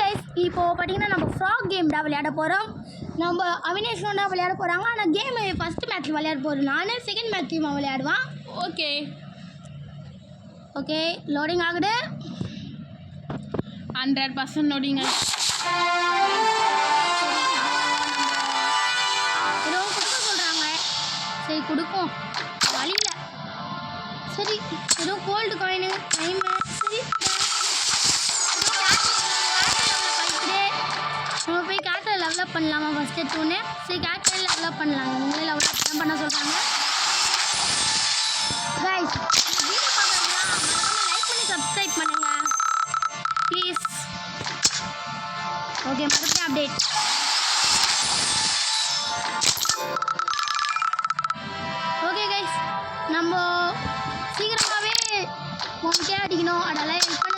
Guys, இப்போ பார்த்தீங்கன்னா நம்ம ஃப்ராக் கேம் தான் விளையாட போகிறோம். நம்ம அவினேஷோட விளையாட போகிறாங்க. ஆனால் கேம் ஃபஸ்ட்டு மேட்ச் விளையாட போகிறோம். நான் செகண்ட் மேட்ச் விளையாடுவான். ஓகே ஓகே, லோடிங் ஆகுது. 100% லோடிங் ஆகுது. ஏதோ கொடுக்க சொல்கிறாங்க. சரி கொடுப்போம், வழியில். சரி, ஏதோ கோல்டு காயினு டைமு. சரி, நம்ம போய் கேரக்டர் டெவலப் பண்ணலாமா ஃபஸ்ட்டு எடுத்தோன்னே? சரி, கேரக்டர் டெவலப் பண்ணலாம். இவங்களே டெவலப் தான் பண்ண சொல்கிறாங்க. கைஸ், வீடியோ பார்க்குறீங்களா? லைக் பண்ணி சப்ஸ்கிரைப் பண்ணுங்க ப்ளீஸ். ஓகே, மறுபடியும் அப்டேட். ஓகே கைஸ், நம்ம சீக்கிரமாகவே 1K அடிக்கணும். அதெல்லாம் ஹெல்ப் பண்ண